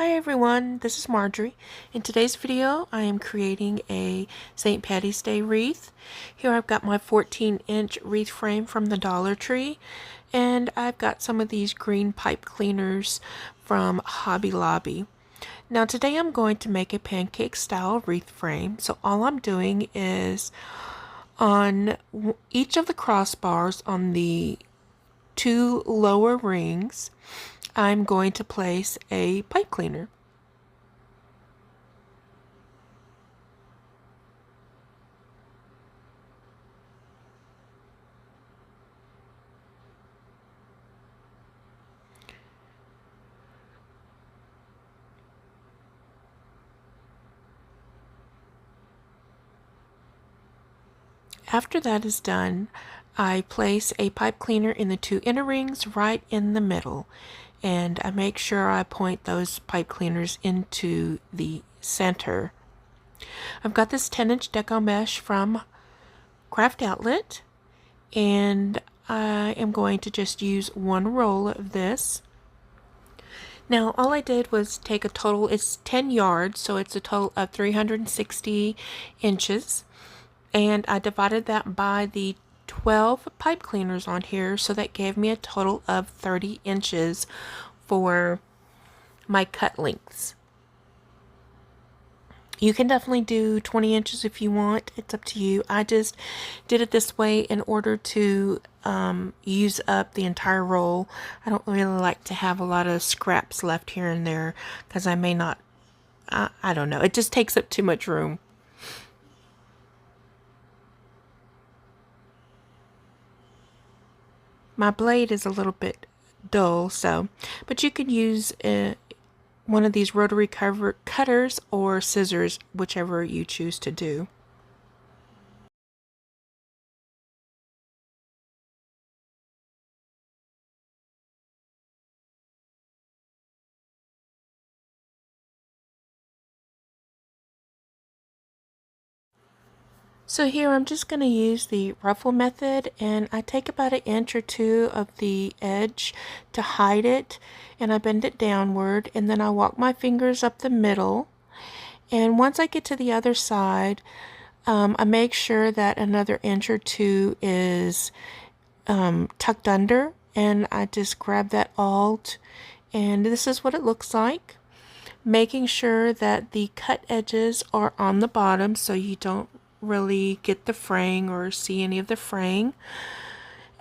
Hi everyone, this is Marjorie. In today's video I am creating a St. Patty's Day wreath. Here I've got my 14-inch wreath frame from the Dollar Tree, and I've got some of these green pipe cleaners from Hobby Lobby. Now today I'm going to make a pancake style wreath frame, so all I'm doing is on each of the crossbars on the two lower rings I'm going to place a pipe cleaner. After that is done, I place a pipe cleaner in the two inner rings right in the middle, and I make sure I point those pipe cleaners into the center. I've got this 10-inch deco mesh from Craft Outlet, and I am going to just use one roll of this. Now all I did was take a total, it's 10 yards, so it's a total of 360 inches. And I divided that by the 12 pipe cleaners on here, so that gave me a total of 30 inches for my cut lengths. You can definitely do 20 inches if you want. It's up to you. I just did it this way in order to use up the entire roll. I don't really like to have a lot of scraps left here and there because I may not, I don't know. It just takes up too much room. My blade is a little bit dull, but you could use one of these rotary cutters or scissors, whichever you choose to do. So here I'm just going to use the ruffle method, and I take about an inch or two of the edge to hide it, and I bend it downward, and then I walk my fingers up the middle, and once I get to the other side, I make sure that another inch or two is tucked under, and I just grab that alt, and this is what it looks like. Making sure that the cut edges are on the bottom so you don't really get the fraying or see any of the fraying,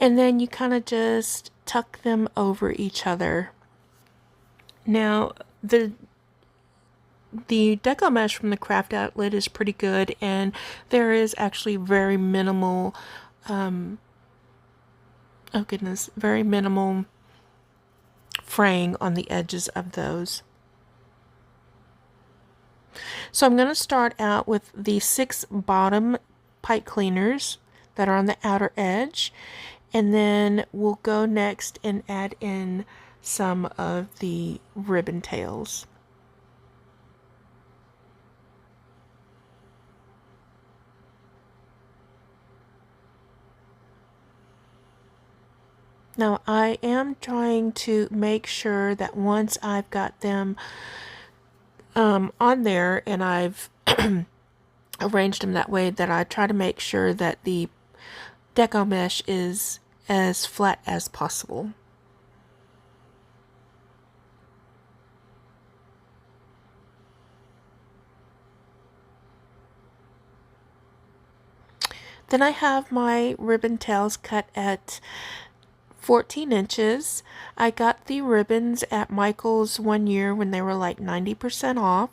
and then you kind of just tuck them over each other. Now the deco mesh from the Craft Outlet is pretty good, and there is actually very minimal very minimal fraying on the edges of those. So I'm going to start out with the 6 bottom pipe cleaners that are on the outer edge, and then we'll go next and add in some of the ribbon tails. Now I am trying to make sure that once I've got them on there and I've arranged them that way, that I try to make sure that the deco mesh is as flat as possible. Then I have my ribbon tails cut at 14 inches. I got the ribbons at Michael's one year when they were like 90% off.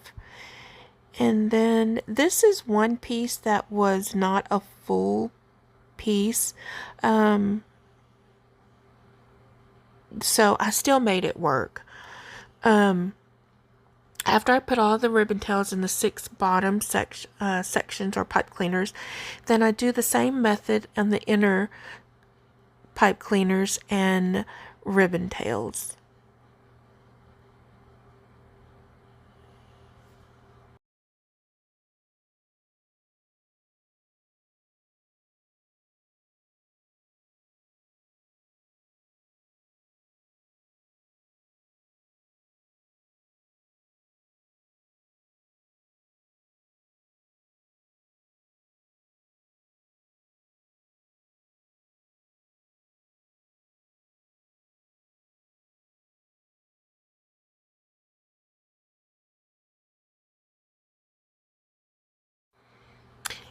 And then this is one piece that was not a full piece. So I still made it work. After I put all the ribbon tails in the 6 bottom sections or pipe cleaners, then I do the same method on the inner pipe cleaners and ribbon tails.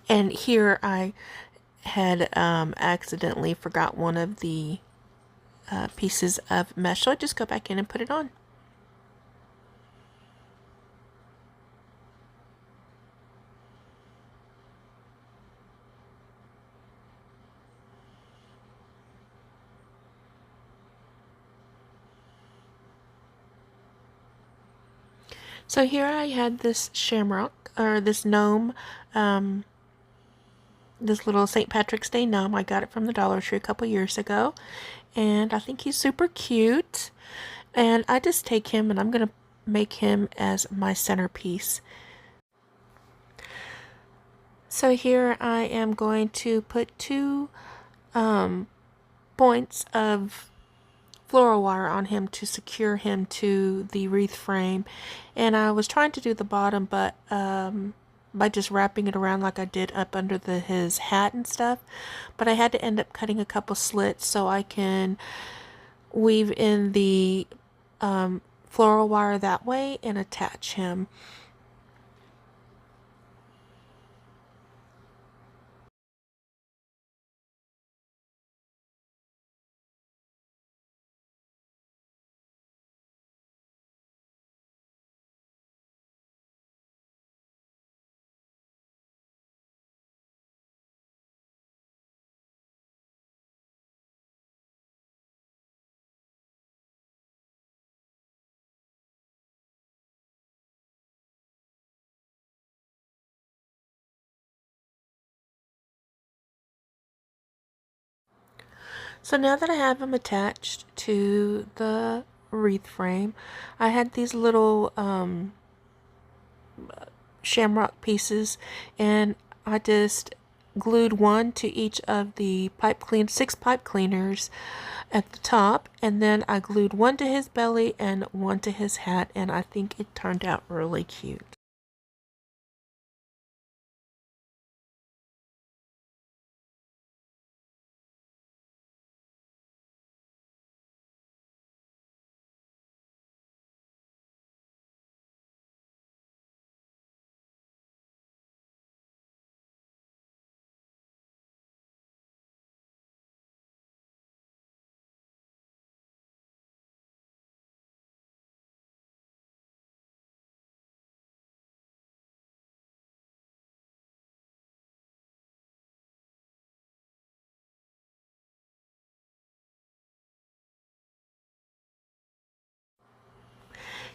And here I had accidentally forgot one of the pieces of mesh, so I just go back in and put it on. So here I had this shamrock, or this gnome, this little St. Patrick's Day gnome. I got it from the Dollar Tree a couple years ago, and I think he's super cute. And I just take him and I'm going to make him as my centerpiece. So here I am going to put two points of floral wire on him to secure him to the wreath frame. And I was trying to do the bottom, but by just wrapping it around like I did up under his hat and stuff. But I had to end up cutting a couple slits so I can weave in the floral wire that way and attach him. So now that I have them attached to the wreath frame, I had these little shamrock pieces, and I just glued one to each of the 6 pipe cleaners at the top, and then I glued one to his belly and one to his hat, and I think it turned out really cute.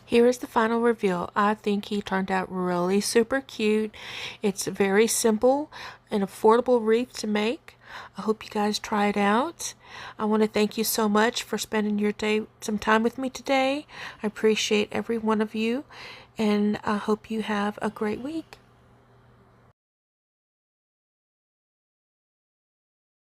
Here is the final reveal. I think he turned out really super cute. It's very simple and affordable wreath to make. I hope you guys try it out. I want to thank you so much for spending your day, some time with me today. I appreciate every one of you, and I hope you have a great week.